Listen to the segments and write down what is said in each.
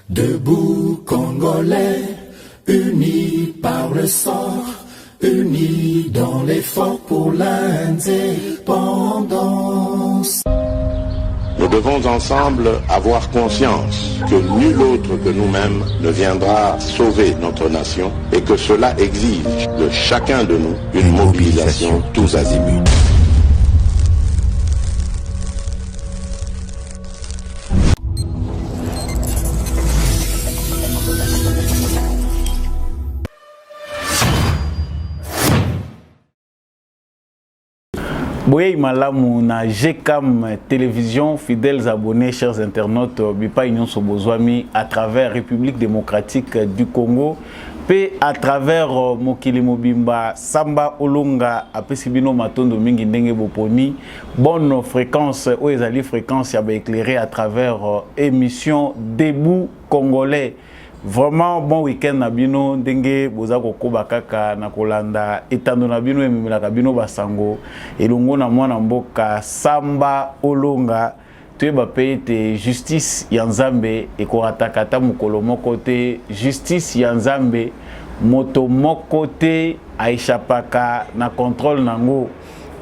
Debout Congolais, unis par le sang, unis dans l'effort pour l'indépendance. Nous devons ensemble avoir conscience que nul autre que nous-mêmes ne viendra sauver notre nation et que cela exige de chacun de nous une mobilisation tous azimuts. Boye malamu na GCAM télévision, fidèles abonnés, chers internautes, bipa union sobozwami à travers République démocratique du Congo, pe à travers Mokili Mobimba, Samba Olonga, apesibino matondo mingi ndenge boponi, bonne fréquence, ou ezali fréquence ya ba éclairé à travers émission Debout Congolais. Vraiment bon week-end na bino ndenge boza kokoba kaka na kolanda etando na bino ememela bino basango elongo na mwana mboka Samba Olonga tuyeba pe ete justice ya Nzambe ekorataka ta mokolo moko te, justice ya Nzambe moto moko te aishapaka na contrôle nango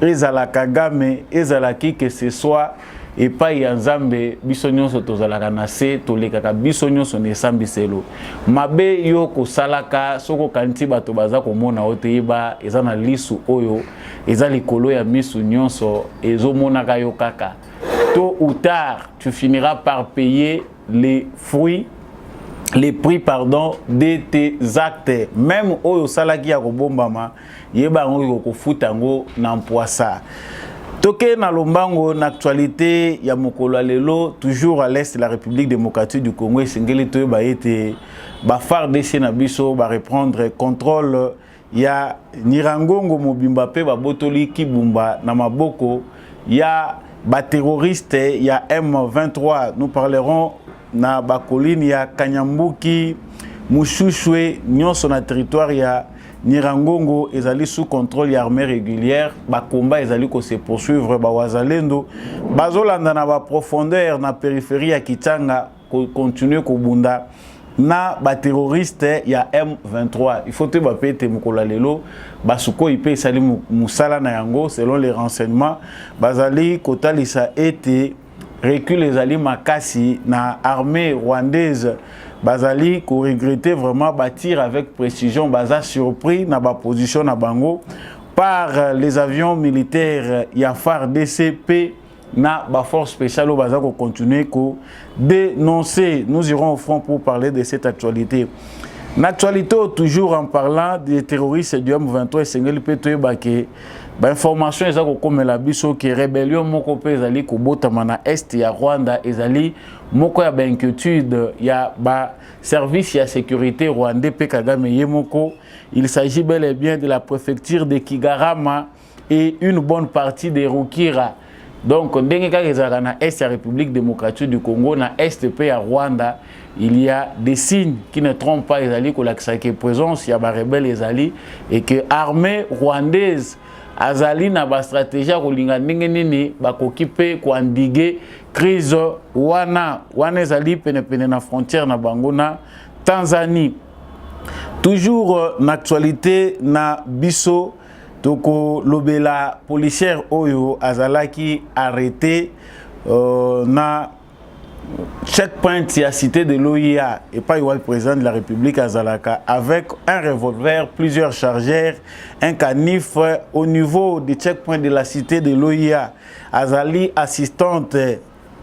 ezala Kagame ezala ki que ce soit et pas ya Nzambe biso nyonso tozalaka na se tolekaka biso nyonso ne sambiselo mabe yo kosalaka soko kanti bato baza komona oteyeba eza na lisu oyo eza likolo ya misu nyonso ezomonaka yo kaka tôt ou tard tu finiras par payer les prix pardon de tes actes même oyo salaki ya kobombama yeba ngo kofuta ngo na mpoisa. Toké na lombango na actualité ya mokolo lelo toujours à l'est de la République démocratique du Congo et singeli to ba été ba FARDC na biso ba reprendre contrôle ya Nirangongo Mobimba pe ba botoli Kibumba na maboko ya ba terroriste ya M23. Nous parlerons na ba colline ya Kanyambuki Mushushwe nyonso na territoire ya Nirangongo ezali sous contrôle ya armée régulière, ba combat ezali ko se poursuivre ba wazalendo bazolanda na ba profondeur na périphérie ya Kitanga ko continuer ko bunda na ba terroriste ya M23. Il faut te ba pete mukola lelo basuko ipe esali musala na yango selon les renseignements bazali kotalisa ete recul ezali makasi na armée rwandaise bazali ko regretter vraiment bâtir avec précision baza surpris na ba position na bango par les avions militaires ya FARDC na ba force spéciale au baza ko continuer ko dénoncer. Nous irons au front pour parler de cette actualité. L'actualité toujours en parlant des terroristes du M23 et Sengeli Petoye Bake ba information ezako komela biso ke rébellion moko pe ezali ko botama na est ya Rwanda ezali moko ya ba inquiétude ya ba service ya sécurité rwandais pe Kagame yemoko. Il s'agit bel et bien de la préfecture de Kigarama et une bonne partie de Rukira. Donc ndenge ka ezaka na est ya République démocratique du Congo na est pe ya Rwanda, il y a des signes qui ne trompent pas ezali ko lakisa ke présence ya ba rebelle ezali et que armée rwandaise azali na ba stratégie ko linga ndenge nini ba kokipe ko andiguer crise wana ezali pene na frontière na bango na Tanzanie. Toujours l'actualité na biso toko lobela policière oyo azalaki arrêté na checkpoint à cité de l'OIA et pas le président de la République Azalaka avec un revolver, plusieurs chargeurs, un canif au niveau du checkpoint de la cité de l'OIA. Azali assistante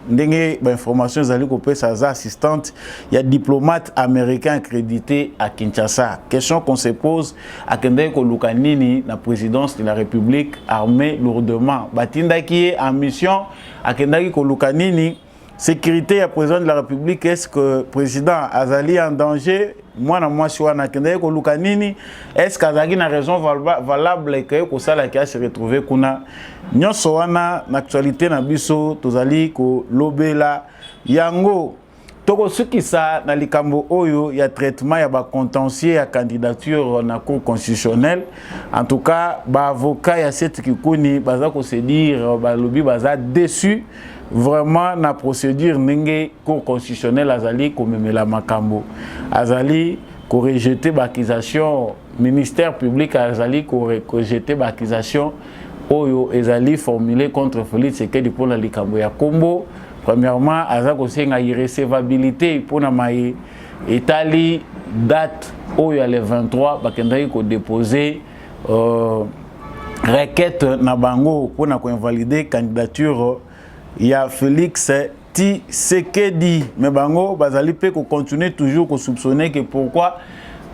ndenge ba information zali ko pesa assistante, il y a diplomate américain accrédité à Kinshasa. Question qu'on se pose à kende ko lukanini na présidence de la République armée lourdement batinda qui est en mission à kende ko lukanini sécurité à président de la République. Est-ce que le président Azali en danger? Moi, je suis en train lukanini. Est-ce qu'Azali a raison valable que Kosala qui a se retrouvé kuna nyonso wana l'actualité na biso tozali ko lobela yango toko suki sa na likambo oyo ya traitement ya ba contentieux ya candidature na cour constitutionnelle. En tout cas ba avocat ya cette kikuni baza ko se dire ba lobi baza déçu vraiment na procédure ndenge cour constitutionnelle azali komemela makambo azali ko rejeter l'accusation ministère public azali ko rejeter l'accusation oyo ezali formulé contre Félix Tshisekedi pour la likambo ya Kombo. Premièrement aza ko senga irrecevabilité pour na mai etali date oyo le 23 bakendaki ko déposer requête na bango pour na ko invalider candidature ya Félix Tshisekedi, mais bango bazali pe ko continuer toujours ko soupçonner que pourquoi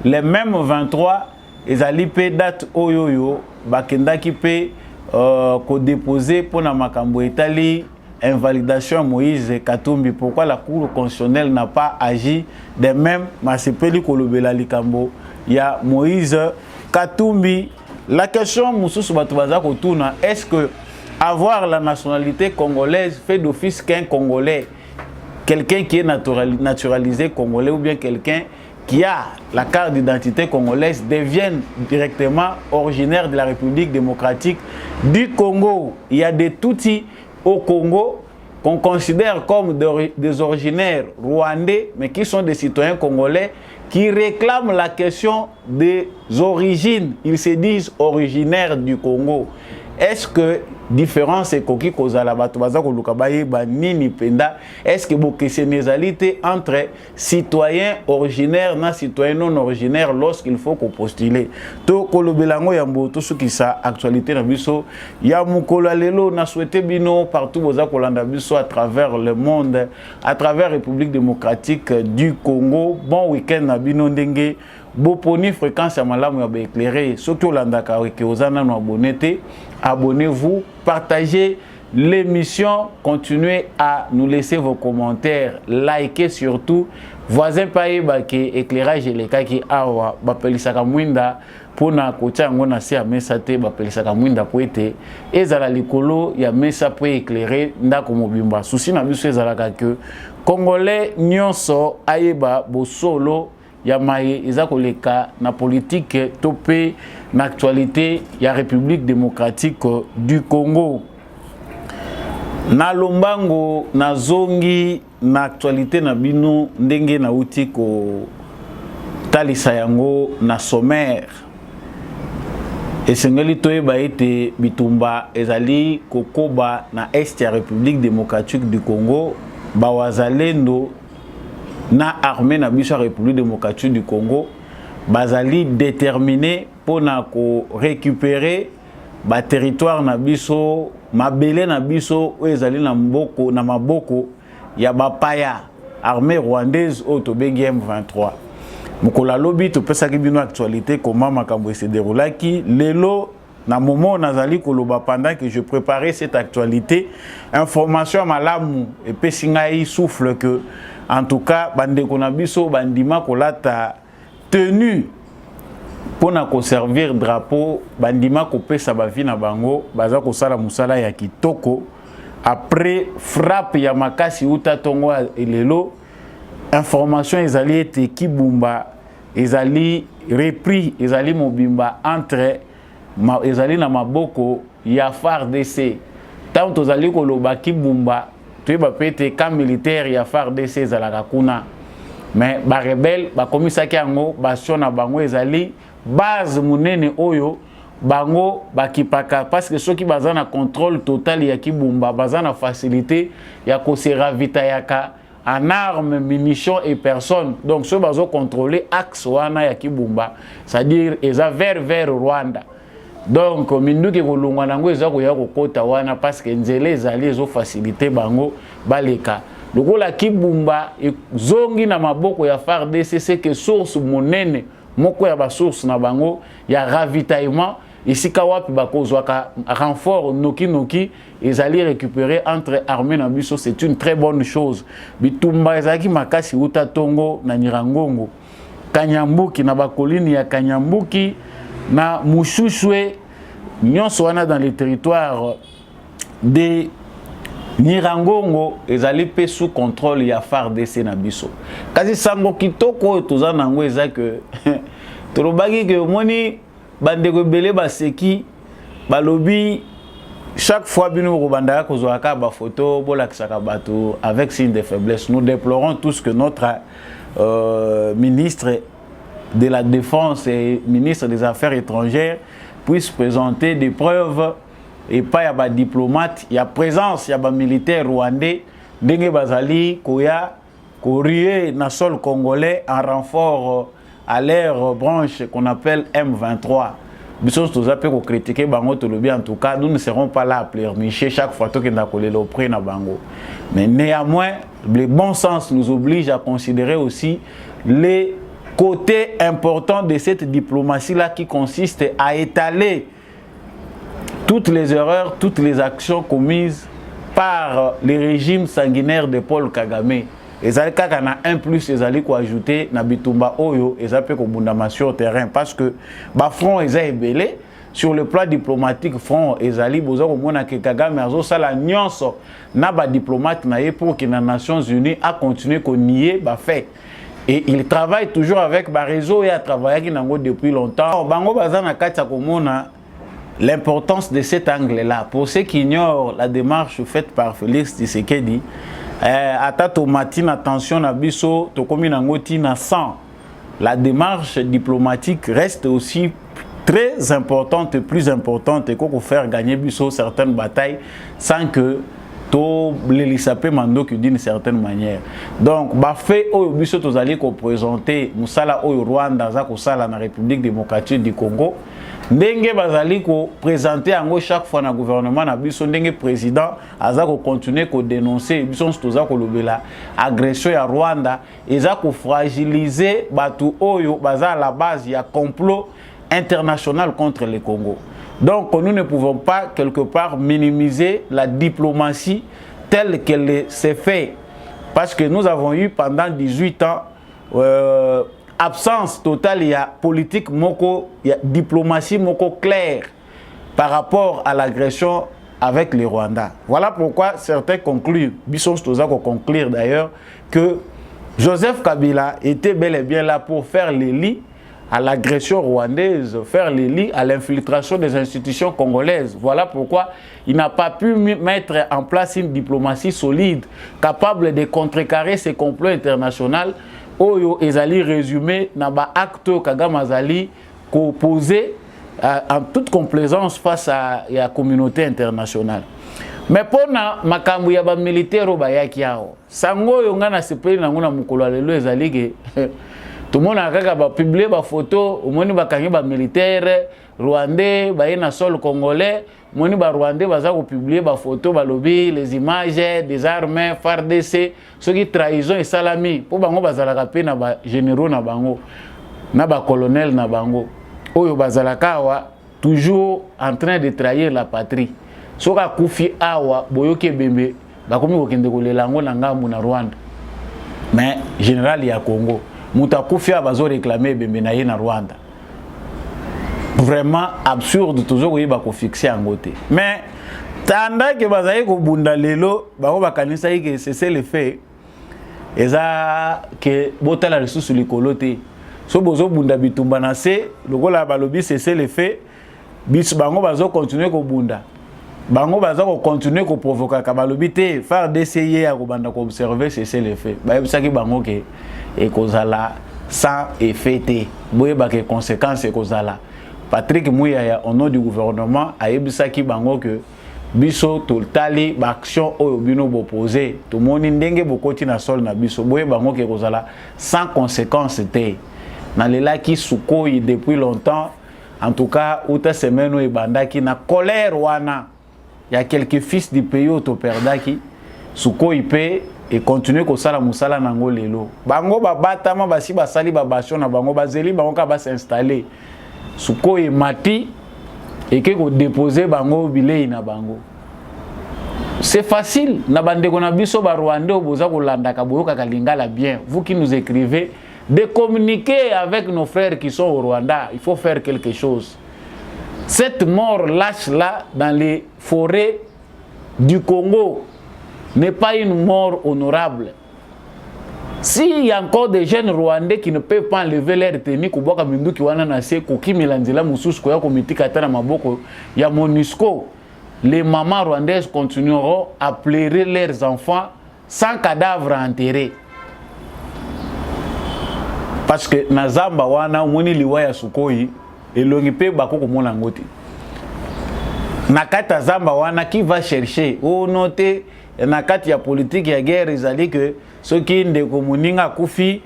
les mêmes 23 ezali pe date oyoyo bakendaki pe ko déposer pour na makambo etali invalidation Moïse Katumbi. Pourquoi la Cour constitutionnelle n'a pas agi de même masepeli kolobela likambo ya Moïse Katumbi? La question mususu batu baza ko tuna, est-ce que avoir la nationalité congolaise fait d'office qu'un Congolais, quelqu'un qui est naturalisé congolais ou bien quelqu'un qui a la carte d'identité congolaise devienne directement originaire de la République démocratique du Congo? Il y a des Tutsis au Congo qu'on considère comme des originaires rwandais, mais qui sont des citoyens congolais qui réclament la question des origines. Ils se disent originaires du Congo. Est-ce que différence est koki kozala bato baza ko lukabaye ba nini penda? Est-ce que bokesenezalité entre citoyens originaires na citoyens non originaires lorsqu'il faut qu'on postule? To kolobelango ya mboto soki sa actualité na biso ya mukolo lelo na souhaité bino partout boza kolanda biso à travers le monde, à travers République démocratique du Congo. Bon week-end na bino ndenge Boponi fréquence à malamu ya éclairé, surtout landaka ke ozana no abonné, abonnez-vous, partagez l'émission, continuez à nous laisser vos commentaires, likez surtout. Voisin paye ba ke éclairage les cas qui awa ba pelisaka mwinda pona kotia ngona se mesa te ba pelisaka mwinda poete ezala likolo ya mesa po éclairer ndako mobimba. Souci na biso ezalaka que Congolais nyonso ayeba bosolo ya maye eza koleka na politique topé na actualité ya République démocratique du Congo. Na lombango na zongi na actualité na bino ndenge na uti ko talisa yango na sommaire. Esengeli toyeba ete bitumba ezali kokoba na est ya République démocratique du Congo bawazalendo na armée na biso République démocratique du Congo bazali déterminé pour na ko récupérer ba territoire na biso mabele na biso ezali na mboko na maboko ya bapaya armée rwandaise au tobengi M23. Mukola lobi to pesa ki bino actualité comment makambo se déroulaki lelo na moment nazali koloba pendant que je préparais cette actualité information malamu et pesingai souffle que en tout cas bandeko na biso bandima kolata tenue pour na conserver drapeau bandima ko pesa ba vie na bango baza ko sala musala ya kitoko après frappe ya makasi uta tongo elelo information ezali ete kibumba ezali repris ezali mobimba entre ezali na maboko ya FARDC tant tozali koloba kibumba toyeba pete camp militaire ya FARDC ezalaka kuna mais ba rebelle ba komisaki yango basio na bango ezali base munene oyo bango bakipaka parce que ceux qui baza na contrôle total ya kibumba baza na facilité ya ko se ravitayaka en armes, munitions et personnes. Donc ceux bazo contrôler axe wana ya kibumba, c'est-à-dire eza vers Rwanda. Donc minduki kolongwa nango eza ko ya kokota wana parce que nzele ezali ezo facilité bango baleka. Lokola kibumba zongi na maboko ya FARDC c'est que source monene moko ya ba source na bango ya ravitaillement ici kawapi bakozwaka renfort noki ezali récupérer entre armées na biso, c'est une très bonne chose. Bitumba ezaki makasi uta tongo na Nirangongo Kanyambuki na bakolini ya Kanyambuki na Mushushwe nyonso wana dans les territoires de Nirangongo ezali pe sous contrôle ya FARDC na biso. Kasi sango kitoko toza nango eza que tolobaki que moni bandeko belé baseki balobi chaque fois bino robandaka kozwaka ba photo bolakisaka bato avec signe de faiblesse. Nous déplorons tous que notre ministre de la Défense et ministre des Affaires étrangères puisse présenter des preuves et pas y a ba diplomate, il y a présence, il y a ba militaire rwandais ndenge bazali koya koruer na sol congolais en renfort à l'air branche qu'on appelle M23. Bisous tous appels pour critiquer bango tout le bien en tout cas nous ne serons pas là à pleurnicher chaque fois que nous avons le prix na bango. Mais néanmoins le bon sens nous oblige à considérer aussi les côtés importants de cette diplomatie là qui consiste à étaler toutes les erreurs, toutes les actions commises par les régimes sanguinaires de Paul Kagame. Et ça a un plus ezali ko ajouter na bitumba oyo ezape ko bundama sur terrain parce que ba front eza ebelé sur le plan diplomatique front ezali boza ko mona ke Kagame azo sala nyonso na ba diplomate na ye pour que les Nations Unies a continuer ko nier ba fait et il travaille toujours avec ba réseau et a travaillé nango depuis longtemps bango baza na kati ko mona l'importance de cet angle là pour ceux qui ignorent la démarche faite par Félix Tshisekedi. Atato matin attention na biso to komi nangoti na 100. La démarche diplomatique reste aussi très importante et plus importante et qu'on faire gagner biso certaines batailles sans que to l'elisapé mando d'une certaine manière. Donc ba fait oyo biso tozali ko présenter musala oyo Rwanda za ko sala na République démocratique du Congo. Ndenge bazali ko présenter ango chaque fois na gouvernement na biso ndenge président aza ko continuer ko dénoncer biso toza ko lobela agression ya Rwanda eza ko fragiliser batu oyo baza à la base ya complot international contre le Congo. Donc nous ne pouvons pas quelque part minimiser la diplomatie telle qu'elle s'est faite parce que nous avons eu pendant 18 ans absence totale, il y a politique moko, il y a diplomatie moko claire par rapport à l'agression avec les Rwandais. Voilà pourquoi certains concluent, Bisson Stoza conclure d'ailleurs, que Joseph Kabila était bel et bien là pour faire les lits à l'agression rwandaise, faire les lits à l'infiltration des institutions congolaises. Voilà pourquoi il n'a pas pu mettre en place une diplomatie solide, capable de contrecarrer ces complots internationaux. Oyo ezali résumé na ba acte Kagame azali ko poser en toute complaisance face à la communauté internationale. Mais pona makambu ya ba militaire bayaki yao. Sango yo ngana sepeli na nguna mukolo lelo ezali ke tout le monde a kaka ba publier ba photo, omoni ba kangi ba militaire rwandais ba na sol congolais, moni ba rwandais baza ko publier ba photo ba lobby les images des armes FARDC, ceux qui trahison et salami pour bango bazalaka pe na ba généraux na bango na ba colonel na bango oyo bazalaka wa toujours en train de trahir la patrie. Soka kufi awa boyoke bembe bakomi kokende kolelango na ngambu na Rwanda. Mais général ya Congo muta kufi abazo réclamer bembe na ye na Rwanda. Vraiment absurde toujours oui ba ko fixer en côté. Mais tanda que bazaye ko bunda lelo bako bakanisa que c'est le fait eza que botala ressources likolote so bozo bunda bitumba na se lokola balobi c'est le fait bis bango bazo continuer ko bunda bango bazo ko continuer ko provoquer ka balobi te faire d'essayer à ko banda ko observer c'est le fait ba ebisaki bango ke e kozala sans effet te boye ba ke conséquences e kozala. Patrick Mouyaya, au nom du gouvernement, a ebisaki bango que biso totali l'action oyo bino boposé tout monde ndenge bokoti na sol na biso boye bango ke kozala sans conséquence te na lela ki sukoi depuis longtemps en tout cas outa semaine e bandaki na colère wana il y a quelques fils du pays auto perdaki sukoi pe et continuer ko sala musala nango lelo bango babatama basi basali babasho na bango bazeli bango ka ba s'installer Sukoye mati et que vous déposez bango bilei na bango. C'est facile. Na bande kona biso ba Rwanda oboza ko landa ka boyoka ka lingala bien. Vous qui nous écrivez, de communiquer avec nos frères qui sont au Rwanda, il faut faire quelque chose. Cette mort lâche là dans les forêts du Congo n'est pas une mort honorable. S'il y a encore des jeunes Rwandais qui ne peuvent pas enlever leur tenue, kuboka mindu ki wana na se koki milanzela mususu ko ya komiti katana maboko ya MONUSCO les mamans rwandaises continueront à pleurer leurs enfants sans cadavre enterré. Parce que Nazamba wana moni liwa ya Sukhoi elongi pe bako komona ngoti. Nakata Zamba wana qui va chercher o noter nakati ya politique ya guerre ezali que ceux qui ndeko moninga kufi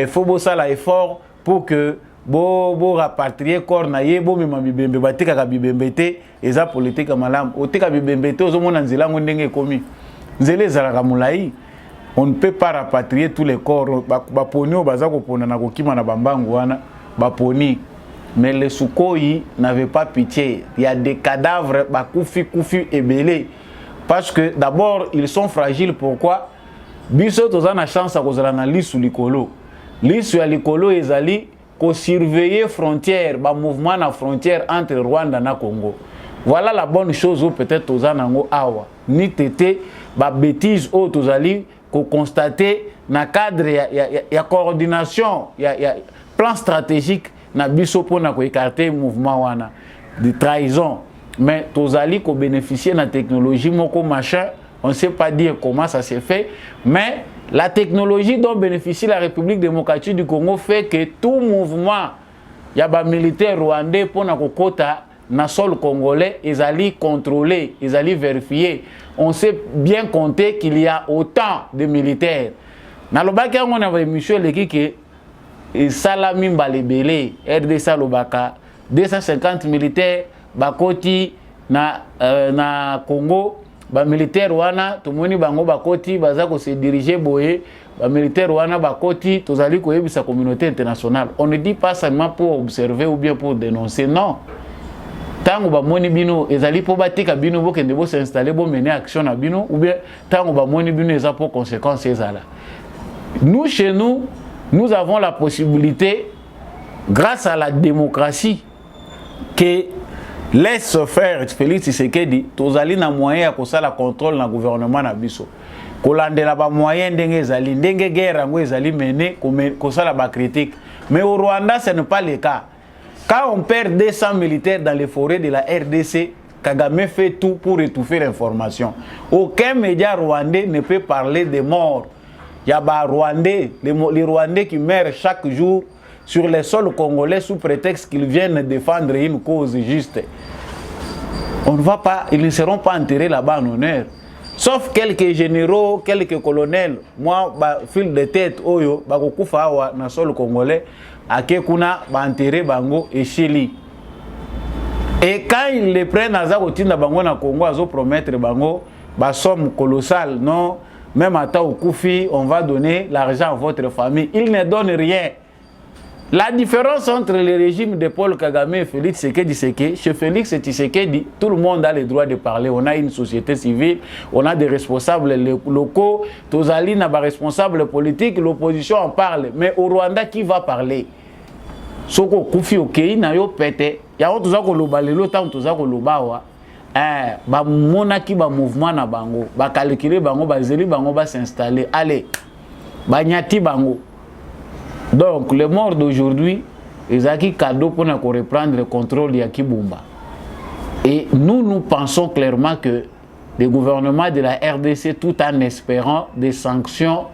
faut bosala effort pour que bo rapatrier corps na ye bo mema bibembe batika ka bibembe te eza politique malamu otika bibembe te ozomona nzela ngo ndenge komi nzela ezalaka mulai. On ne peut pas rapatrier tous les corps. Baponi o baza kopona na kokima na bambangu wana baponi. Mais les Sukhoi n'avaient pas pitié. Il y a des cadavres bakufi et belé. Parce que d'abord ils sont fragiles. Pourquoi? Biso toza na chance à kozala na lisu likolo. Lisu ya likolo ezali ko surveiller frontière, ba mouvement na frontière entre Rwanda na Congo. Voilà la bonne chose ou peut-être toza nango awa. Ni tete ba bêtise o tozali qu'on constater na cadre ya coordination ya plan stratégique na biso pona ko écarter mouvement wana de trahison mais tozali ko bénéficier na technologie moko machin on ne sait pas dire comment ça s'est fait mais la technologie dont bénéficie la République démocratique du Congo fait que tout mouvement ya ba militaire rwandais pona ko kota na sol congolais ezali contrôlé ezali vérifié. On sait bien compter qu'il y a autant de militaires. Dans le bac, on a vu monsieur Lekike et Salami Mbalebele, RDC Lobaka, 250 militaires, Bakoti na Congo, ba militaire wana, tumoni bango Bakoti, bazako se diriger boye, ba militaire wana Bakoti, tozali koyebi sa communauté internationale. On ne dit pas seulement pour observer ou bien pour dénoncer, non. Tango ba moni bino ezali po batika bino bo kende bo s'installer bo mener action na bino ou bien tango ba moni bino eza pour conséquences ezala. Nous chez nous, nous avons la possibilité grâce à la démocratie que laisse faire Félix Tshisekedi tozali na moyen ya kosala contrôle na gouvernement na biso. Kolandela ba moyen ndenge ezali ndenge guerre ngo ezali mener kosala ba critique. Mais au Rwanda ce n'est pas le cas. Quand on perd 200 militaires dans les forêts de la RDC, Kagame fait tout pour étouffer l'information. Aucun média rwandais ne peut parler des morts. Il y a les Rwandais qui meurent chaque jour sur les sols congolais sous prétexte qu'ils viennent défendre une cause juste. On ne va pas, ils ne seront pas enterrés là-bas en honneur. Sauf quelques généraux, quelques colonels. Moi, fil de tête, oyo, bakokufa awa na sol congolais. Akekuna ba enterré bango et Chili. Et quand ils les prennent à Zagotina bango na Congo, azo promettre bango ba somme colossale, non, même à Tao Koufi, on va donner l'argent à votre famille. Ils ne donnent rien. La différence entre le régime de Paul Kagame et Félix Tshisekedi, c'est que chez Félix Tshisekedi, tout le monde a le droit de parler. On a une société civile, on a des responsables locaux, Tozali n'a pas responsables politiques, l'opposition en parle. Mais au Rwanda, qui va parler? Soko Koufi Okei na yo pete. Ya on tozako loba lelo tant tozako loba wa. Ba mona ki ba mouvement na bango, ba calculer bango, ba zeli bango ba s'installer. Allez. Ba nyati bango. Donc, les morts d'aujourd'hui, ils ont un cadeau pour nous reprendre le contrôle de Kibumba. Et nous pensons clairement que le gouvernement de la RDC, tout en espérant des sanctions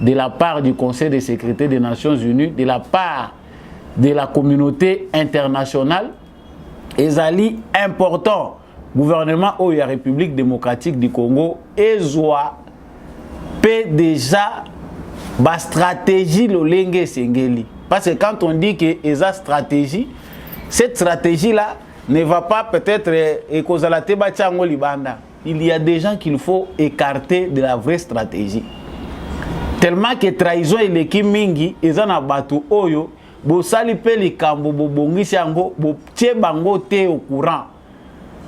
de la part du Conseil de sécurité des Nations Unies, de la part de la communauté internationale, ils ont important. Gouvernement de la République démocratique du Congo, EZOA, peut déjà la stratégie lolenge sengeli. Parce que quand on dit que esa stratégie, cette stratégie là ne va pas peut-être il y a des gens qu'il faut écarter de la vraie stratégie. Tellement que trahison et l'équipe mingi ezana batu oyo bo sali pe likambo bo bongisi yango bo tie bango te au courant.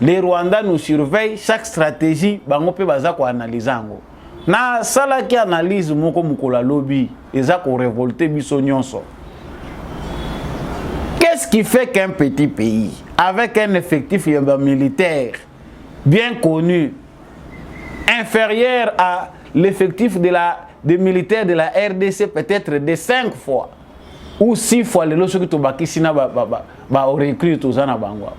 Les Rwandais nous surveillent chaque stratégie bango pe baza ko analyser yango. Na sala qui analyse moko mukola lobby eza ko révolter biso nyonso. Qu'est-ce qui fait qu'un petit pays avec un effectif militaire bien connu inférieur à l'effectif des militaires de la RDC peut-être de 5 fois ou 6 fois les lorsque to bakisina ba recrute aux ana bangwa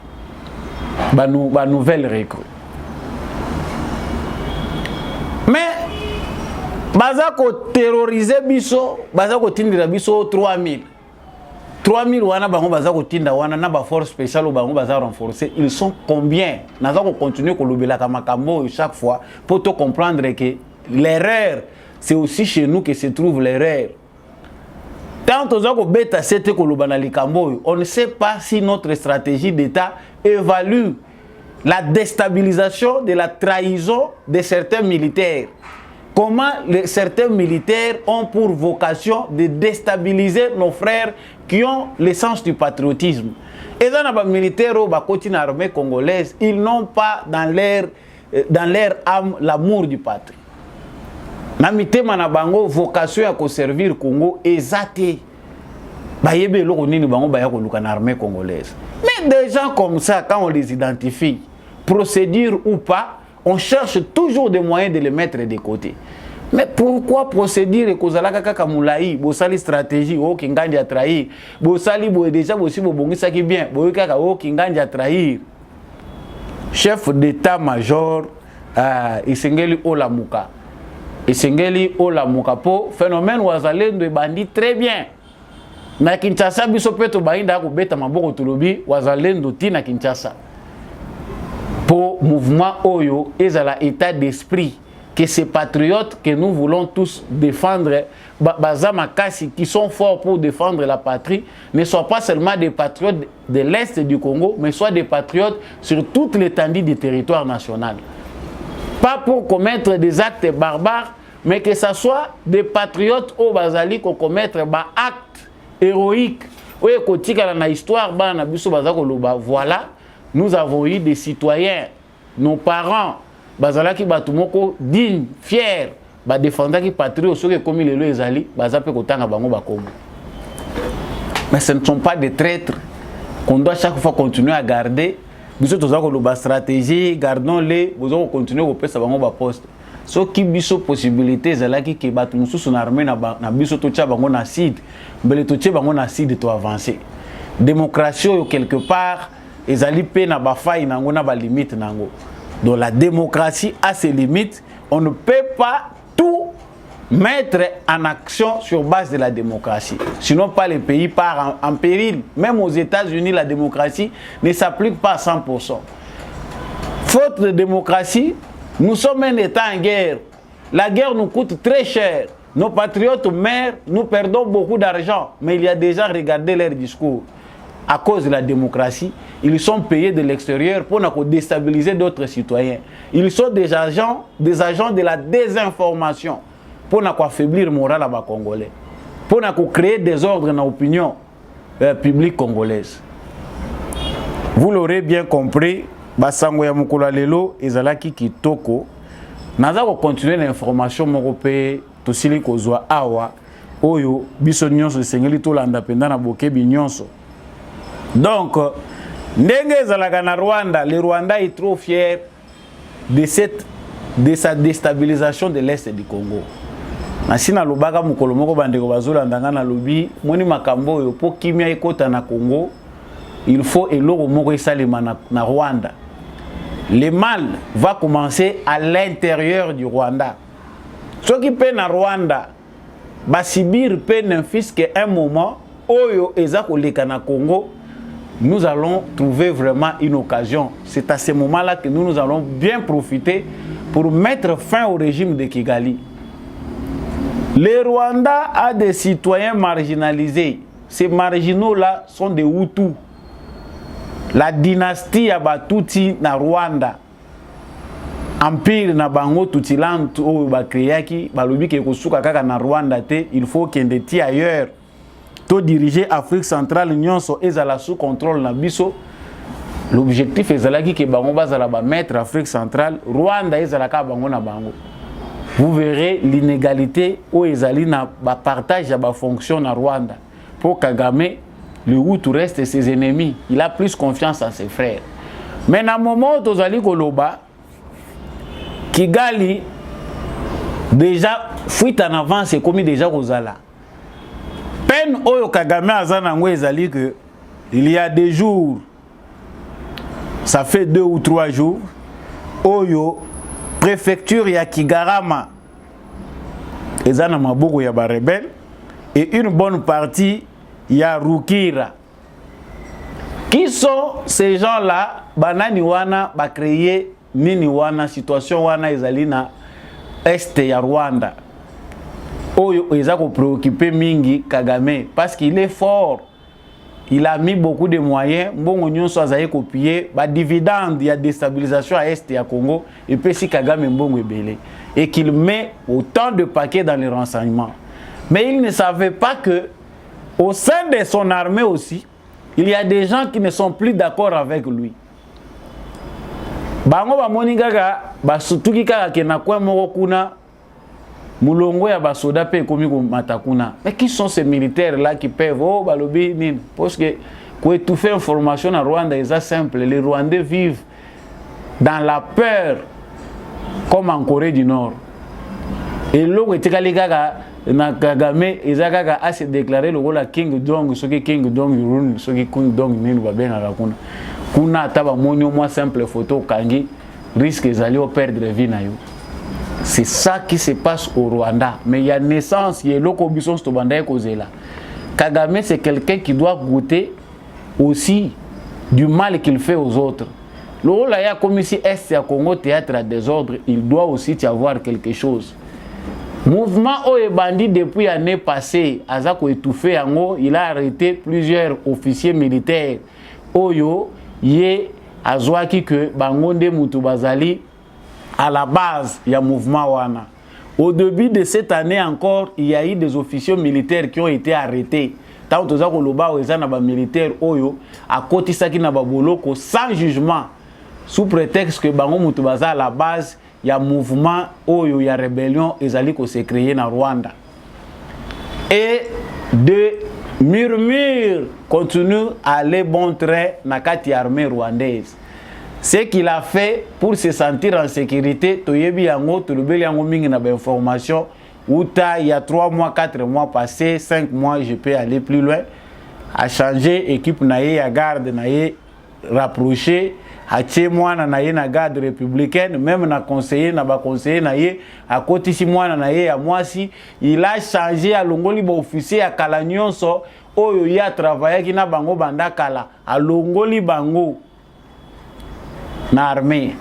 ba nouvelle recrue. baza ko terroriser biso baza ko tindira biso 3000 wana bango baza ko tinda wana na ba force spéciale bango baza renforcer. Ils sont combien? Naza ko continuer ko lobela ka makambo chaque fois pour te comprendre que l'erreur c'est aussi chez nous que se trouve l'erreur. Tant on a ko beta c'était ko lobana likambo, on ne sait pas si notre stratégie d'État évalue la déstabilisation de la trahison de certains militaires. Comment certains militaires ont pour vocation de déstabiliser nos frères qui ont le sens du patriotisme. Et dans les militaires de l'armée congolaise, ils n'ont pas dans leur âme l'amour du patrie. Namité manabango vocation à servir Congo exacté. Bayebe loko nini bango baya ko luka na armée congolaise. Mais des gens comme ça, quand on les identifie, procédure ou pas, on cherche toujours des moyens de les mettre de côté. Mais pourquoi procédure kozalaka kaka moulaï, bosali stratégie o kingandi a trahir, bosali bo déjà bosi bo bongisa ki bien, bo kaka o kingandi a trahir. Chef d'état-major Isengeli Olamuka. Isengeli Olamuka po phénomène wazalendo e bandi très bien. Na Kinshasa biso peto bainda ko beta maboko tulobi wazalendo tina Kinshasa. Pour mouvement Oyo, ezala état d'esprit que ces patriotes que nous voulons tous défendre, Bazamakasi, qui sont forts pour défendre la patrie, ne soient pas seulement des patriotes de l'Est du Congo, mais soient des patriotes sur toute l'étendue du territoire national. Pas pour commettre des actes barbares, mais que ce soit des patriotes au Bazali qui commettent des actes héroïques. Oui, quand on a l'histoire, voilà. Nous avons eu des citoyens, nos parents, bazalaki batumoko digne, fiers, ba défendant qui patrie ceux qui comme les ezali, bazape kotanga bango bakomo. Mais ce ne sont pas des traîtres qu'on doit chaque fois continuer à garder. Biso tozako lo ba stratégie, gardons-les, bozoko continuer ko pesa bango ba poste. So ki biso possibilité ezalaki ke batu mususu na armée na biso to tcha bango na sud, mbele to tcha bango na sud to avancer. Démocratie quelque part ezali pe na bafai nango na ba limite nango. Donc la démocratie a ses limites. On ne peut pas tout mettre en action sur base de la démocratie. Sinon pas le pays part en péril. Même aux États-Unis, la démocratie ne s'applique pas à 100%. Faute de démocratie, nous sommes un État en guerre. La guerre nous coûte très cher. Nos patriotes meurent, nous perdons beaucoup d'argent. Mais il y a déjà regardé leur discours. À cause de la démocratie, ils sont payés de l'extérieur pour déstabiliser d'autres citoyens. Ils sont des agents de la désinformation pour affaiblir le moral à Congolais, pour créer des ordres dans l'opinion publique congolaise. Vous l'aurez bien compris, Basango ya mukula lelo ezalaki kitoko. Naza ko continuer l'information morope tosili kozwa awa oyo biso nyonso sengeli to landa penda na bokebi nyonso. Donc, ndenge ezalaka na Rwanda, le Rwanda est trop fier de sa déstabilisation de l'Est du Congo. Nasina lobaka mukolo moko bandeko bazolanda na lobi, moni makambo oyo po kimia ekota na Congo, il faut eloko moko esalema na Rwanda. Le mal va commencer à l'intérieur du Rwanda. Ceux qui peuvent na Rwanda, basibir peine fisque un moment, oyo ezako leka na Congo. Nous allons trouver vraiment une occasion. C'est à ce moment-là que nous allons bien profiter pour mettre fin au régime de Kigali. Le Rwanda a des citoyens marginalisés. Ces marginaux-là sont des Hutus. La dynastie Abatuti na Rwanda. Empire na bango tutilant o ba créaki, ba lobi ke kosuka kaka na Rwanda te, il faut qu'il y ailleurs. To diriger Afrique centrale nyonso ezala sous contrôle na biso. L'objectif ezalaki ke bango bazala ba mettre Afrique centrale, Rwanda ezala ka bango na bango. Vous verrez l'inégalité au ezali na ba partage ya ba fonction na Rwanda. Pour Kagame, le Hutu reste ses ennemis, il a plus confiance en ses frères. Mais na moment où tozali koloba Kigali déjà fuite en avant, c'est comme déjà Rosala. Peine oyo Kagame azanango ezali que il y a des jours, ça fait 2 ou 3 jours, oyo préfecture ya Kigarama ezana maboko ya ba rebelle et une bonne partie ya Rukira. Qui sont ces gens-là? Banani wana ba créer nini wana situation wana ezali na est ya Rwanda. Oyo eza ko préoccuper mingi Kagame parce qu'il est fort. Il a mis beaucoup de moyens. Mbongo nyonso azaye copier ba dividende ya déstabilisation à est ya Congo et puis si Kagame mbongo ebele et qu'il met autant de paquets dans les renseignements. Mais il ne savait pas que au sein de son armée aussi, il y a des gens qui ne sont plus d'accord avec lui. Bango ba moningaga ba sutuki kaka kena kwa moko kuna mulongo ya ba soda pe komi ko matakuna. Mais qui sont ces militaires là qui peuvent balobi nin parce que pour étouffer information en Rwanda c'est simple, les Rwandais vivent dans la peur comme en Corée du Nord. Et l'eau est kaka na Kagame ezakaka a se déclarer le rôle King Dong soki King Dong Yurun soki King Dong nini ba benga kuna kuna ataba monyo moi simple photo kangi risque ezali au perdre vie na yo. C'est ça qui se passe au Rwanda. Mais il y a naissance, il y a l'ocobison sto banda kozela. Kagame c'est quelqu'un qui doit goûter aussi du mal qu'il fait aux autres. Le rôle là comme ici est à Congo théâtre à désordre, il doit aussi y avoir quelque chose. Mouvement Oye Bandi depuis l'année passée, Azako étouffé yango, il a arrêté plusieurs officiers militaires. Oyo yé azwaki que Bangonde Mutubazali à la base il y a mouvement wana. Au début de cette année encore, il y a eu des officiers militaires qui ont été arrêtés. Tant que ça koloba ozana ba militaire oyo a kotisaki na ba boloko sans jugement sous prétexte que Bango Mutubaza à la base il y a mouvement oyo ya rébellion ezali ko se créer na Rwanda. Et de murmures continuent à aller bon train na kati armée rwandaise. Ce qu'il a fait pour se sentir en sécurité, toyebi yango tolobeli yango mingi na ba information uta il y a 3 mois, 4 mois passés, 5 mois, je peux aller plus loin, a changé équipe na ye ya garde na ye rapproché a mwana na ye na garde républicaine, même na conseiller na ba conseiller na ye a kotisi mwana na ye ya mwasi, il a changé a longoli ba officier ya kala nyonso oyo ya travailler ki na bango banda kala a longoli bango na armée.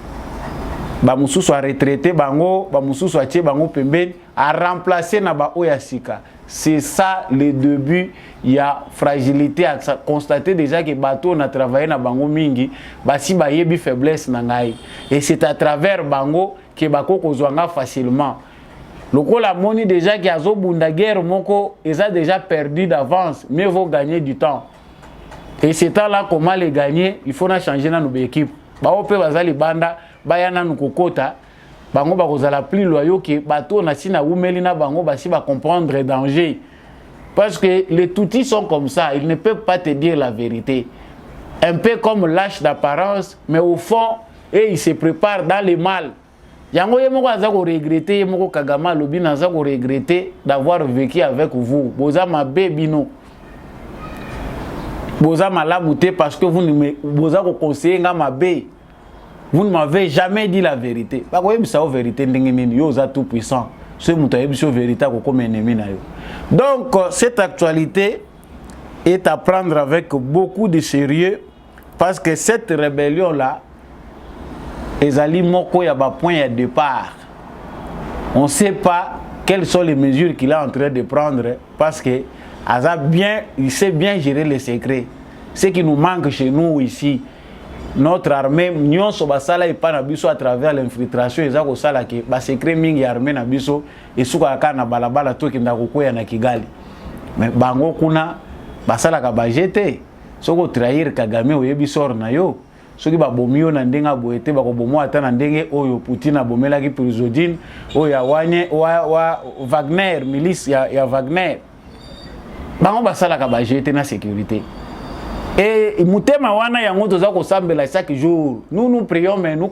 Ba mususu a retraité bango, ba mususu a tie bango pembeni a remplacer na ba oya sika. C'est ça le début, il y a fragilité à constater déjà que bateau on a travaillé na bango mingi, basi ba yebi faiblesse na ngai. Et c'est à travers bango que bako kozwanga facilement. Loko la moni déjà qui a zo bunda guerre moko, ils a déjà perdu d'avance, mais vaut gagner du temps. Et c'est là comment les gagner, il faut na changer na nos équipe. Ba ope bazali banda, bayana nukokota. Bango bakozala plus loyaux que bateau na sina umeli na bango basi ba comprendre le danger. Parce que les toutis sont comme ça, ils ne peuvent pas te dire la vérité. Un peu comme lâche d'apparence, mais au fond, et ils se préparent dans le mal. Yango yemoko azako regretter, yemoko Kagama lobi nazako regretter d'avoir vécu avec vous. Boza ma bébino. Boza malamuté parce que vous ne me boza ko conseiller nga ma bé. Vous ne m'avez jamais dit la vérité. Parce que vous avez vérité, vous êtes tout puissant. C'est la vérité comme ennemi. Donc, cette actualité est à prendre avec beaucoup de sérieux parce que cette rébellion-là, ezali moko ya ba point de départ. On ne sait pas quelles sont les mesures qu'il est en train de prendre parce que il sait bien gérer les secrets. Ce qui nous manque chez nous ici, notre armée, nous sommes à travers l'infiltration, et nous sommes à secret mingi armée na biso et soukaka na balabala to ki ndako ya na Kigali. Mais bango kuna basala ka bajete, soko trahir Kagame oyebi sor na yo. Soki ba bomio na ndenga boete ba ko bomo ata na ndenge oyo Putin abomela ki prisodine oyo ya wanye wa Wagner, milice ya Wagner. Bango basala ka bajete na sécurité. Et Moutema wana yango toza ko sambela chaque jour. Nous prions mais nous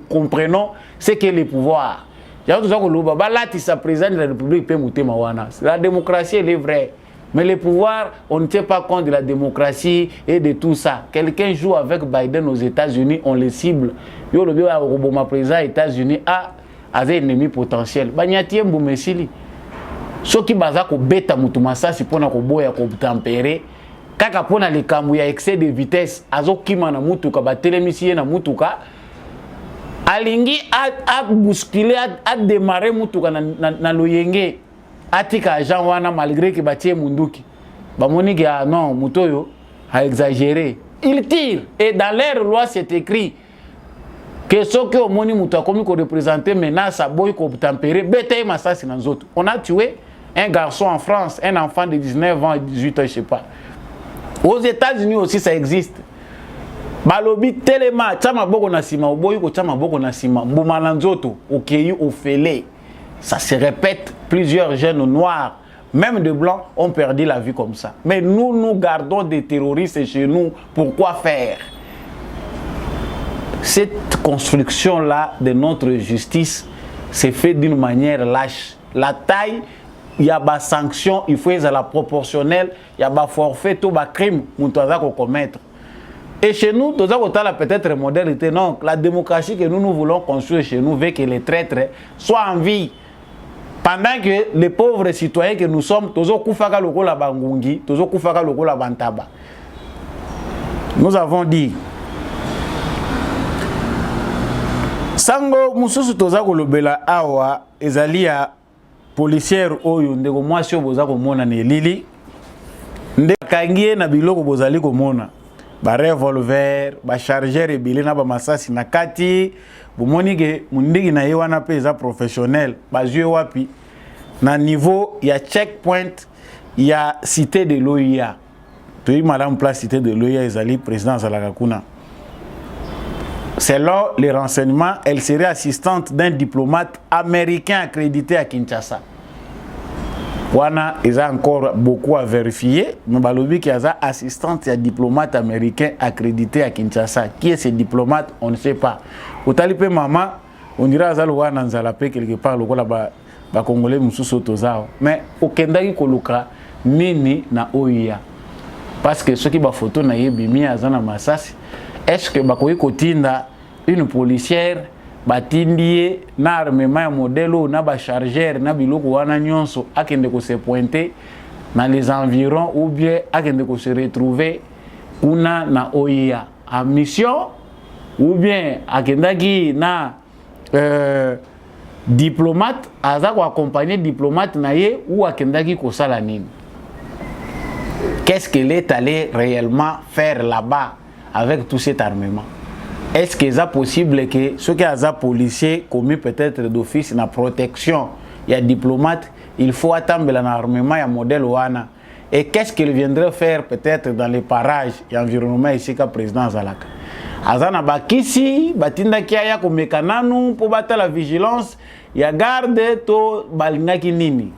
comprenons ce qu'est le pouvoir. Yango toza ko loba balati sa président de la République pe Moutema wana. La démocratie elle est vraie. Mais le pouvoir, on ne tient pas compte de la démocratie et de tout ça. Quelqu'un joue avec Biden aux États-Unis, on le cible. Yo le bio a Obama président aux États-Unis a un ennemi potentiel. Banyatiem Boumessili. ceux qui baza ko beta mutu masasi pona ko boya ko tempérer kaka pona likambo ya excès de vitesse azokima na mutuka batelemisi na mutuka alingi a bousculer a démarrer mutuka na loyenge atika agent wana malgré que batie munduki bamoni que ah non mutoyo a exagéré, il tire et dans leur loi c'est écrit que ce que omoni mutu akomi ko représenter menace a boy ko tempérer bete masasi na nzoto. On a tué un garçon en France, un enfant de 19 ans et 18 ans, je sais pas. Aux États-Unis aussi ça existe. Balobi telema chama boko na sima oboyi ko chama boko na sima mbuma na nzoto okeyi ofele. Ça se répète, plusieurs jeunes noirs, même de blancs, ont perdu la vie comme ça. Mais nous gardons des terroristes chez nous. Pourquoi faire? Cette construction-là de notre justice s'est faite d'une manière lâche. La taille, il y a des sanctions, il faut être à la proportionnelle, il y a des forfaits, tout des crimes qu'on doit commettre. Et chez nous, tout ça, peut-être modernité. Non, la démocratie que nous voulons construire chez nous veut que les traîtres soient en vie. Pendant que les pauvres citoyens que nous sommes, nous avons dit, Sango mususu toza kolobela awa ezali ya policière oyo ndeko mwasi boza komona ne lili nde kangie na biloko bozali komona ba revolver ba chargeur ebele na ba masasi na kati bomoni ke mundiki na ye wana pe eza professionnel bazue wapi na niveau ya checkpoint ya cité de l'OIA to yi madame place cité de l'OIA ezali président Zalaka kuna. Selon les renseignements, elle serait assistante d'un diplomate américain accrédité à Kinshasa. Wana, il y a encore beaucoup à vérifier. Mais balobi qui est assistante d'un diplomate américain accrédité à Kinshasa. Qui est ce diplomate? On ne sait pas. Au talipé maman, on dirait que Wana Nzalape quelque part, le ba Congolais mususu tozao. Mais au Kendaki koluka nini na OIA. Parce que ceux qui ba photo na yebimi azana masasi. Est-ce que bakoyi kotinda une policière batindie na armement modèle na ba chargeur na biloko wana nyonso akende ko se pointer dans les environs ou bien akende ko se retrouver kuna na OIA en mission ou bien akendaki na diplomate aza ko accompagner diplomate na ye ou akendaki ko sala nini. Qu'est-ce qu'il est allé réellement faire là-bas avec tout cet armement? Est-ce qu'il est possible que ceux qui sont policiers commis peut-être d'office na protection, il y a diplomate, il faut attendre l'armement, il y a modèle Ouana. Et qu'est-ce qu'il viendrait faire peut-être dans les parages et environnement ici qu'à président Zalaka? Azana bakisi, batinda kiaya komekananu pour battre la vigilance, il y a garde to balingaki nini.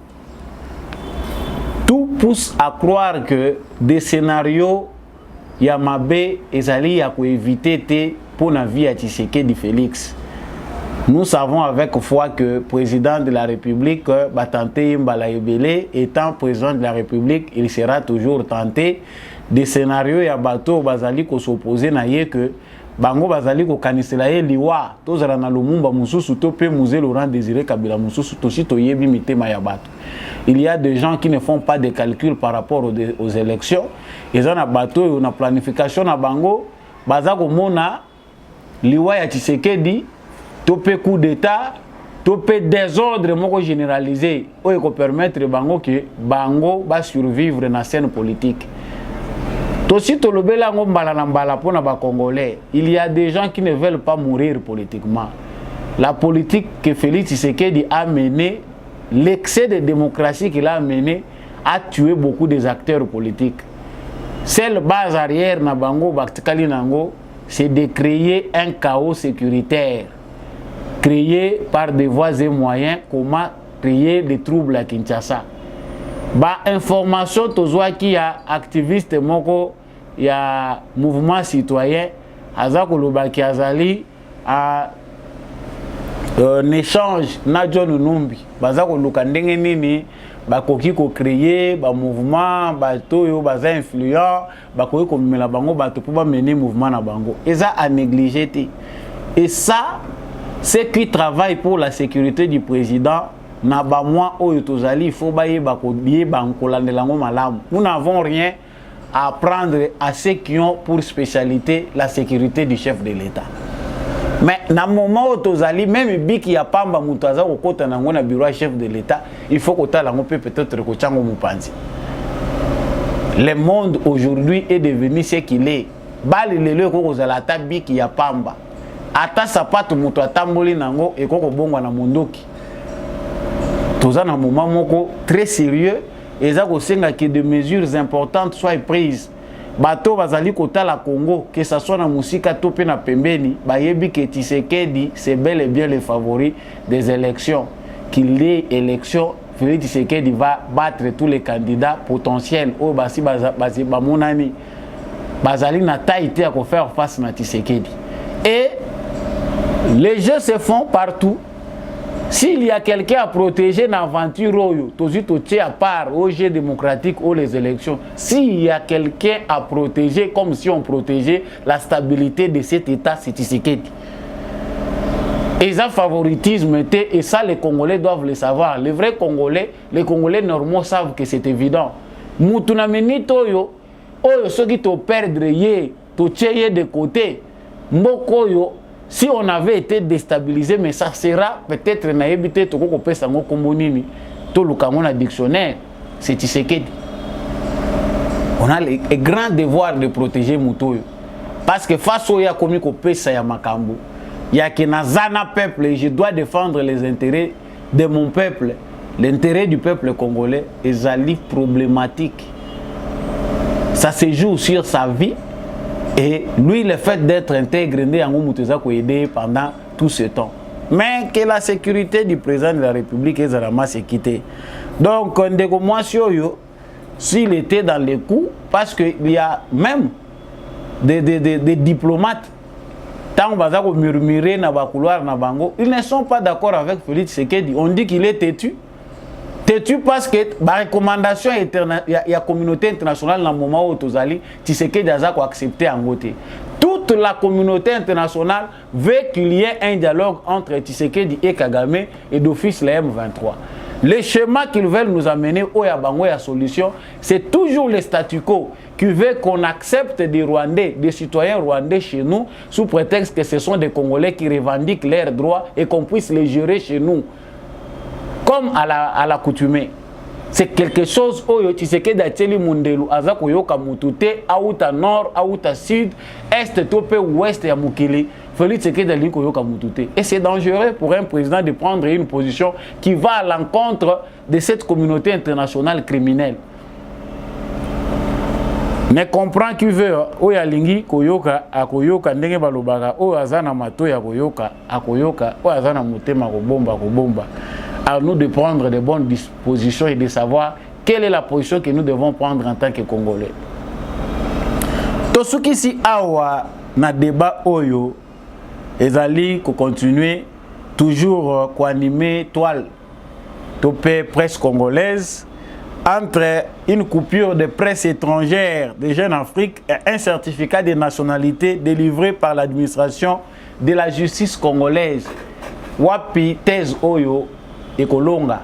Tout pousse à croire que des scénarios Yamabe ezali ya ko éviter pour la vie à Tshisekedi Félix. Nous savons avec foi que le président de la République, Batante Mbala Ebele, étant président de la République, il sera toujours tenté des scénarios ya bateau bazali ko s'opposer na ye que bango bazali ko kanisela ye liwa tozala na lumumba mususu to pe musée Laurent Désiré Kabila mususu to si to yebi mitema ya bato. Il y a des gens qui ne font pas de calculs par rapport aux élections. Ils ont un bateau, une planification à bango, bazako mona liwa ya Tshisekedi, topé coup d'état, topé désordre moko généralisé, oyo ko permettre bango que bango va survivre dans la scène politique. Tosi tolobela ngo mbala na mbala pona ba Congolais, il y a des gens qui ne veulent pas mourir politiquement. La politique que Félix Tshisekedi a menée, l'excès de démocratie qu'il a mené a tué beaucoup des acteurs politiques. Celle base arrière na bango baktikali nango, c'est de créer un chaos sécuritaire, créé par des voies et moyens, comment créer des troubles à Kinshasa. Ba information tozwa qui ya activiste moko ya mouvement citoyen azako lobaki azali a un échange na John Numbi bazako luka ndenge nini bakoki ko créer ba mouvement bato yo baza influent bakoki ko mela bango bato pour ba mener mouvement na bango eza à négliger. Et ça, ceux qui travaillent pour la sécurité du président na ba moi oyo tozali, il faut bayeba ko yeba nkolandela ngo malamu. Nous n'avons rien à apprendre à ceux qui ont pour spécialité la sécurité du chef de l'État. Mais na moment où tozali, même biki ya pamba mutu aza kokota nango na bureau chef de l'État, il faut que tala ngo peut-être ko tchango mupanzi. Le monde aujourd'hui est devenu ce qu'il est. Bali lelo ko kozala ta biki ya pamba. Ata sapato mutu atamboli nango e ko bongwa na mondoki. Toza na moment moko très sérieux et ça kosenga que des mesures importantes soient prises. Bato bazali kotala Congo, que ça soit na musika to pe na pembeni, bayebi que Tshisekedi c'est bel et bien le favori des élections. Qu'il y ait élection, Félix Tshisekedi va battre tous les candidats potentiels. Oh basi bamonani bazali na taille à faire face na Tshisekedi. Et les jeux se font partout. S'il y a quelqu'un à protéger dans l'aventure, à part au jeu démocratique ou les élections, s'il y a quelqu'un à protéger comme si on protégeait la stabilité de cet État, c'est Tshisekedi. Et ça, favoritisme était, et ça les Congolais doivent le savoir. Les vrais Congolais, les Congolais normaux savent que c'est évident. Mutuna menito yo, oyo soki to perdre ye, to tcheye de côté, mboko yo. Si on avait été déstabilisé, mais ça sera peut-être naïbité, tout le monde sango kombonini, tout le monde a dictionnaire, c'est Tshisekedi. On a le grand devoir de protéger Moutoyo. Parce que face au yakomi ko pesa ya makambo, il y a que nazana peuple et je dois défendre les intérêts de mon peuple, l'intérêt du peuple congolais est zali problématique. Ça se joue sur sa vie. Et lui, le fait d'être intégré a aidé pendant tout ce temps. Mais que la sécurité du président de la République est vraiment sécurité. Donc, s'il était dans les coups, parce qu'il y a même des diplomates, tant qu'on va murmurer dans le couloir, ils ne sont pas d'accord avec Félix Tshisekedi. On dit qu'il est têtu. Têtu parce que la recommandation il y a communauté internationale dans le moment où Tozali, Tshisekedi a accepté en côté. Toute la communauté internationale veut qu'il y ait un dialogue entre Tshisekedi et Kagame et d'office les M23. Le schéma qu'ils veulent nous amener au Yabango à solution, c'est toujours le statu quo qui veut qu'on accepte des Rwandais, des citoyens rwandais chez nous, sous prétexte que ce sont des Congolais qui revendiquent leurs droits et qu'on puisse les gérer chez nous. Comme à l'accoutumée. C'est quelque chose où Tshisekedi a teli mundelu azako yoka mutute auta nord auta sud est topé ouest ya mukili Félix Tshisekedi a liko yoka mutute et c'est dangereux pour un président de prendre une position qui va à l'encontre de cette communauté internationale criminelle. Ne comprend qui veut oya lingi koyoka akoyoka ndenge balobaka o azana mato ya koyoka akoyoka o azana mutema kobomba. À nous de prendre de bonnes dispositions et de savoir quelle est la position que nous devons prendre en tant que Congolais. Tosuki si awa na débat oyo ezali ko continuer toujours ko animer toile topé presse congolaise entre une coupure de presse étrangère de Jeune Afrique et un certificat de nationalité délivré par l'administration de la justice congolaise. Wapi thèse oyo Ekolonga.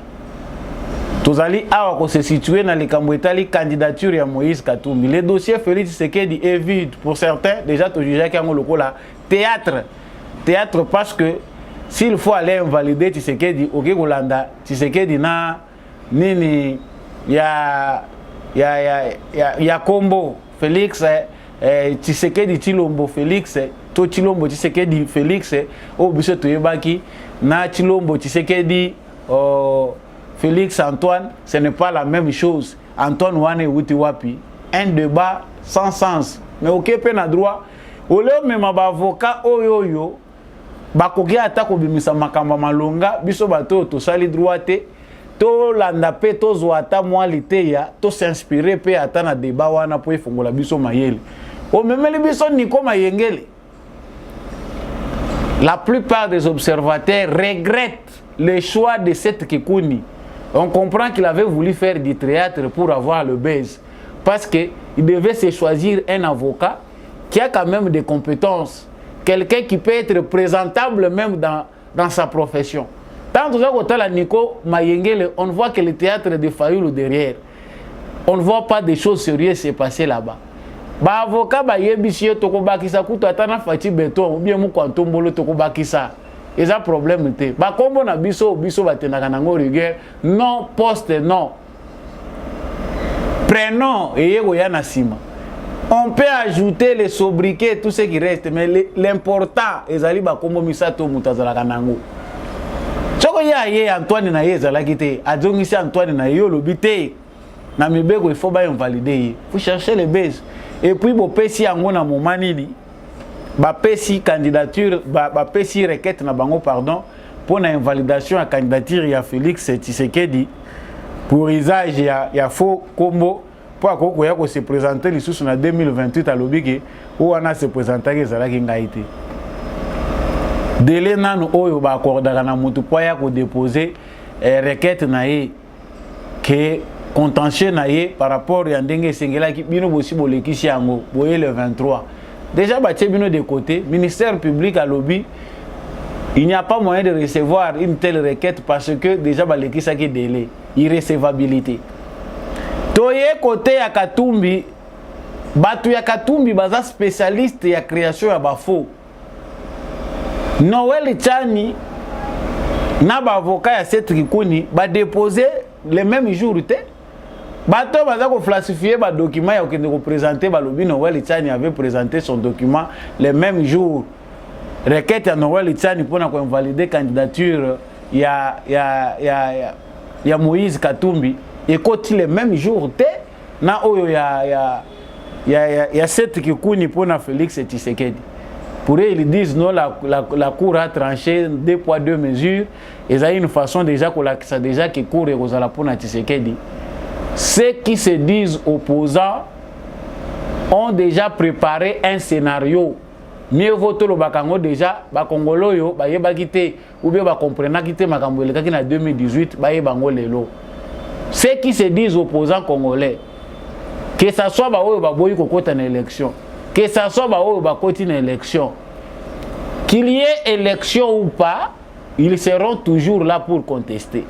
Tozali awa ko se situer dans les Kambouetali candidature ya Moïse Katumbi. Le dossier Félix Tshisekedi est vide pour certains. Déjà to juger kango lokola théâtre parce que s'il faut aller invalider Tshisekedi OK Kolanda Tshisekedi na nini ya Kombo Félix Tshisekedi Chilombo Félix to Chilombo Tshisekedi Félix o biso to yebaki na Chilombo Tshisekedi Félix Antoine, ce n'est pas la même chose. Antoine Wane Wutiwapi, un débat sans sens. Mais ok, pena droit. Au lieu même avocat oyoyo, bakoki atako bimisa makamba malonga, biso bato to sali droite, to landa pe to zoata mwalite ya, to s'inspirer pe ata na débat wana po ifongola biso mayele. O memeli biso niko mayengele. La plupart des observateurs regrettent le choix de cette Kikouni. On comprend qu'il avait voulu faire du théâtre pour avoir le buzz. Parce qu'il devait se choisir un avocat qui a quand même des compétences. Quelqu'un qui peut être présentable même dans sa profession. Tant que la Nico Mayengele, on voit que le théâtre de Fayoulou derrière. On ne voit pas des choses sérieuses se passer là-bas. Ba avocat ba yebisi toko bakisa kuto atana fati beton ou bien mu kwantombolo toko bakisa. Eza problème te. Ba kombo na biso ba tenaka nango rigueur. Non poste non. Prénom et yego yana sima. On peut ajouter les sobriquets, tout ce qui reste, mais l'important ezali ba kombo misato mutazala kanango. Choko ya ye Antoine na ye ezalaki te. Adjongisi Antoine na yo lobité. Na mibeko il faut ba invalider. Faut chercher les bases. Et puis bo pesi yango na momanili. Ba pesi candidature ba pesi requête na bango pardon pour na invalidation à candidature ya Félix Tshisekedi pour usage ya faux combo pour akoko ya ko se présenter lisusu na 2028 à lobike ou ana se présenter ezalaki ngaité. Délai nanu oyo ba accordaka na mutu po ya ko déposer requête na ye que contentieux na ye par rapport à ndenge sengelaki bino bosi bolekisi yango boye le 23. Déjà batie bino de côté, ministère public à lobby, il n'y a pas moyen de recevoir une telle requête parce que déjà balekisa ki délai, irrecevabilité. Toye côté ya Katumbi, batu ya Katumbi baza spécialiste ya création ya bafo. Noël Tchani na ba avocat ya cette Kikuni ba déposer le même jour te. Bato baza ko falsifier ba document ya okende ko présenter ba lobi Noël Tchani avait présenté son document le même jour. Requête à Noël Tchani pour na ko invalider candidature ya Moïse Katumbi et côté le même jour te na oyo ya cette Kikuni pour na Félix Tshisekedi. Pour eux, ils disent non, la Cour a tranché 2 poids 2 mesures. Et ça a une façon déjà que ça déjà que Cour et Rosala pour Tshisekedi. Ceux qui se disent opposants ont déjà préparé un scénario. Mieux vaut le bakango déjà, bakongolo yo, ba yeba kité ou bien ba comprena kité makambo le kaki na 2018, ba yeba ngolelo. Ceux qui se disent opposants congolais, que ça soit ba oyo ba boyi kokota na élection. Que ça soit une élection, qu'il y ait élection ou pas, ils seront toujours là pour contester.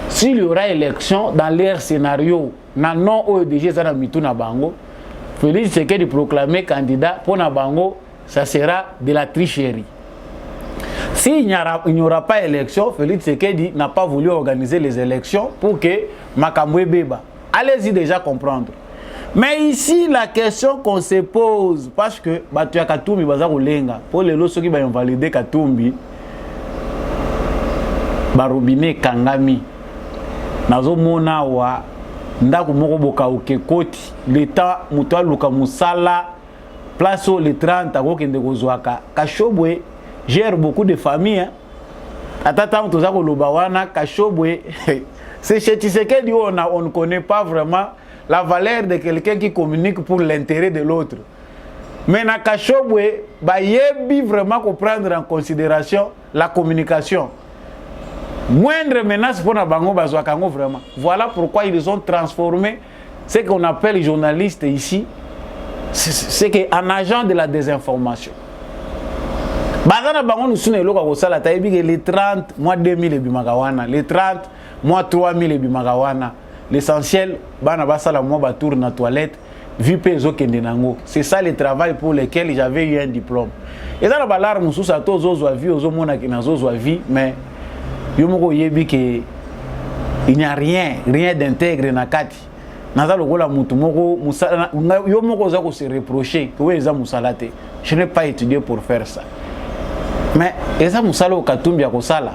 S'il y aura élection dans leur scénario, non OEDG ça na mitu na bango, Félix Tshisekedi proclamé candidat pour na bango, ça sera de la tricherie. S'il n'y aura pas élection, Félix Tshisekedi n'a pas voulu organiser les élections pour que Makambo Beba. Allez-y déjà comprendre. Mais ici, la question qu'on se pose, parce que Batuya Katumbi baza kolenga, pour les lots qui va invalider Katumbi, barobine kangami, nazo mona wa ndako moko boka okekoti, l'état mutua luka musala, place au le 30 ako kende kozwaka, Kashobwe gère beaucoup de familles. Atata mtoza koloba wana Kashobwe, c'est chez Tshisekedi on ne connaît pas vraiment la valeur de quelqu'un qui communique pour l'intérêt de l'autre. Mais na Kashobwe, ba yebi vraiment prendre en considération la communication. Moindre menace pour na bango bazwa kango vraiment. Voilà pourquoi ils ont transformé ce qu'on appelle les journalistes ici, c'est qu'un agent de la désinformation. Bazana bango nous sune loka ko sala tayebi que les 30 mois 2000 et bimagawana, les 30 mois 3000 et bimagawana. L'essentiel, bana basala moi ba tour na toilette, vu peso kende nango. C'est ça le travail pour lequel j'avais eu un diplôme. Et ça la balar mususa to zozwa vie ozo mona ki na zozwa vie, mais yo moko yebi que il n'y a rien d'intègre na kati. Naza lokola mutu moko musala yo moko za ko se reprocher que weza musala te. Je n'ai pas étudié pour faire ça. Mais eza musala o Katumbi ya ko sala.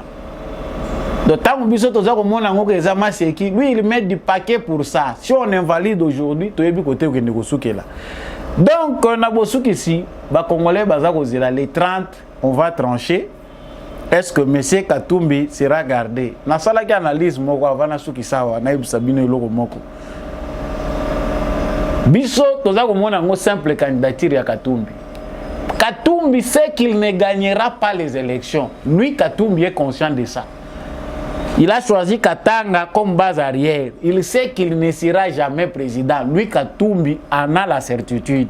Donc, lui, il met du paquet pour ça. Si on invalide aujourd'hui, tu es du côté où il est là. Donc, on a beau ici, les Congolais, les 30, on va trancher. Est-ce que M. Katumbi sera gardé? Na sala ki analyse moko avana suki sawa na ibsabino eloko moko. Biso toza komona ngo simple candidature ya Katumbi. Katumbi sait qu'il ne gagnera pas les élections. Lui, Katumbi est conscient de ça. Il a choisi Katanga comme base arrière. Il sait qu'il ne sera jamais président. Lui, Katumbi, en a la certitude.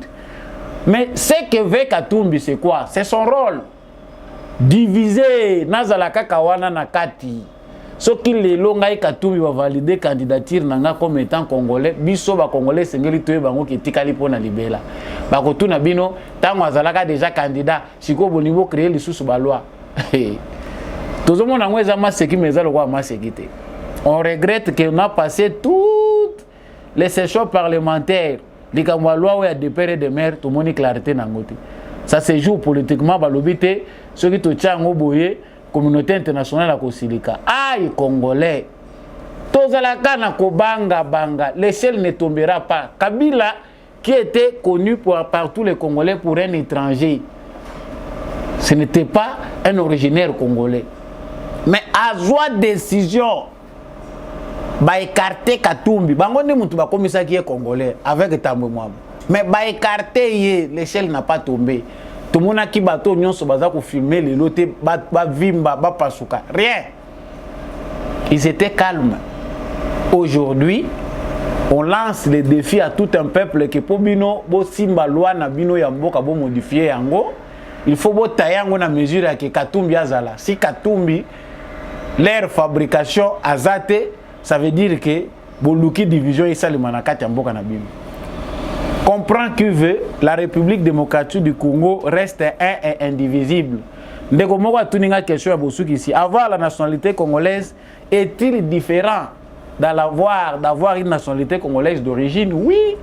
Mais ce que veut Katumbi, c'est quoi? C'est son rôle. diviser nazala kaka wana na kati soki lelo ngai Katumbi va valider candidature nanga comme étant congolais biso ba congolais sengeli toye bango ki tikali pona libela ba kotuna bino tango azalaka déjà candidat siko bonibo créer lisusu ba loi tozomona ngweza maseki meza lokwa maseki te. On regrette qu'on a passé toutes les sessions parlementaires les loi où il y a des pères et des mères tout le monde est clarté dans côté ça se joue politiquement balobité ceux qui te tiennent au boyer communauté internationale à Kosilika aïe congolais tozalaka na kobanga banga l'échelle ne tombera pas. Kabila qui était connu par tous les Congolais pour un étranger, ce n'était pas un originaire congolais, mais à joie décision ba écarter Katumbi bango ne mutu ba komisa qui est congolais avec Tambwe Mwamba, mais ba écarter ye l'échelle n'a pas tombé. Tout le monde qui bateau nyonso baza ko filmer les lotés ba vimba ba pasuka rien, ils étaient calmes. Aujourd'hui on lance les défis à tout un peuple que pour bino bo simba loi na bino ya mboka bo modifier yango il faut bo tayango na mesure que Katumbi azala. Si Katumbi leur fabrication azate, ça veut dire que boluki division et salimana kati mboka na bino. Comprend que veut la République démocratique du Congo reste un et indivisible. Ndeko moko atuninga question ya bosuki ici. Avoir la nationalité congolaise est-il différent d'avoir une nationalité congolaise d'origine? Oui.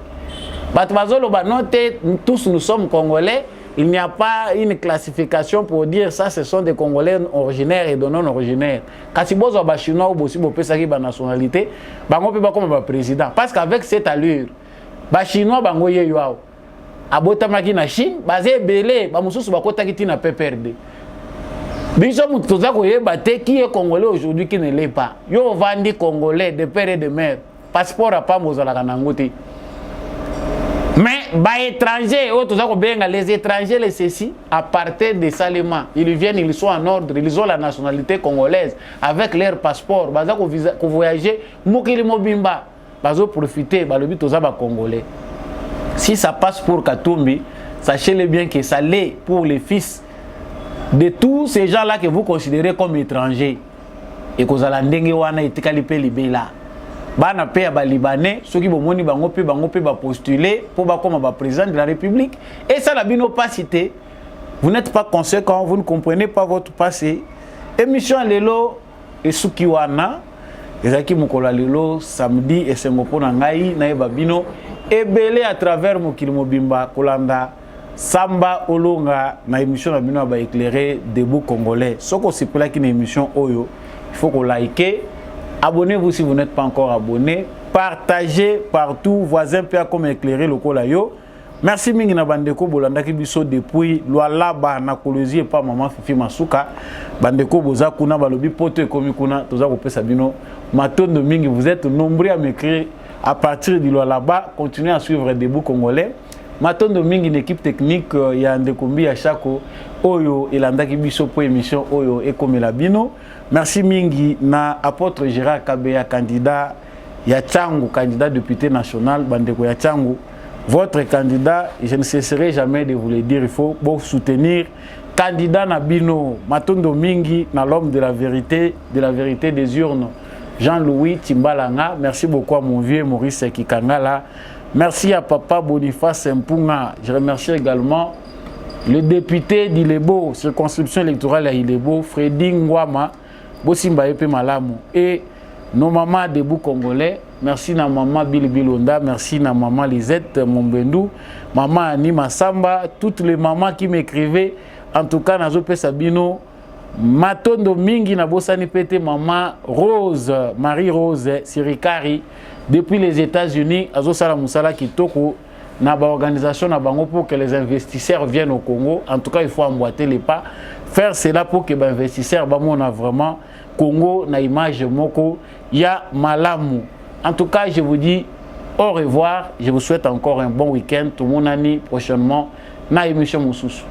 Tous nous sommes congolais. Il n'y a pas une classification pour dire ça, ce sont des Congolais originaires et de non originaires. Quand si vous avez chinois ou si vous avez une nationalité, vous pouvez comme un président. Parce qu'avec cette allure, les Chinois bango yeyao. Abotamaki na Chine, basé belé, ba mususu bakota kiti na PPRD. Biso mutoza koyeba te qui est congolais aujourd'hui qui ne l'est pas. Yo vandi congolais de père et de mère. Passeport à pas mozala kanangote. Mais les étrangers, les ceci, à partir de Salema, ils viennent, ils sont en ordre, ils ont la nationalité congolaise avec leur passeport. Ils voyager, ils vont profiter, ils congolais. Si ça passe pour Katumbi, sachez-le bien que ça l'est pour les fils de tous ces gens-là que vous considérez comme étrangers. Et que vous allez ndenge etikalipe libela. Bana pe ba libanais ceux qui bomoni bango pe ba postuler pour ba comme ba président de la République et ça la bino pas cité. Vous n'êtes pas conséquent, vous ne comprenez pas votre passé. Émission lelo et sukiwana ezaki mukola lelo samedi et sengopo na ngai na yeba bino ebele à travers mokili mobimba kolanda samba olonga na émission na bino ba éclairer debout congolais. Soko sepela ki na émission oyo, il faut qu'on like. Abonnez-vous si vous n'êtes pas encore abonné. Partagez partout. Voisins PA comme éclairer le colayo. Merci mingi na bandeko bolanda ki biso depuis Lualaba na Kolwezi et pas maman Fifi Masuka. Bandeko boza kuna balobi poto ekomi kuna toza kopesa bino matondo mingi. Vous êtes nombreux à m'écrire à partir de Lualaba. Continuez à suivre Debout Congolais. Matondo mingi une équipe technique ya ndekombi ya Chako oyo elandaki biso po émission oyo ekomela bino. Merci mingi na apôtre Gérard Kabeya candidat ya Tchangu, candidat député national bandeko ya Tchangu. Votre candidat, je ne cesserai jamais de vous le dire, il faut soutenir candidat na bino Matondo mingi na l'homme de la vérité des urnes Jean-Louis Timbalanga. Merci beaucoup à mon vieux Maurice Kikangala. Merci à papa Boniface Mpunga. Je remercie également le député d'Ilebo, circonscription électorale à Ilebo, Freddy Ngwama, Bosimba Epe Malamu. Et nos mamans debout congolais. Merci na maman Billy Bilonda, merci na maman Lisette Mombendou, maman Anima Samba, toutes les mamans qui m'écrivaient. En tout cas, Nazo Pesabino, Matondo Mingi na Bosani Pete, maman Rose, Marie-Rose Sirikari, depuis les États-Unis, Azo Sala Moussala Kitoko, na ba organisation na bango pour que les investisseurs viennent au Congo. En tout cas, il faut emboîter les pas, faire cela pour que les investisseurs, on a vraiment Congo na image moko ya malamu. En tout cas, je vous dis au revoir. Je vous souhaite encore un bon week-end. Tout le monde a prochainement na émission Moussous.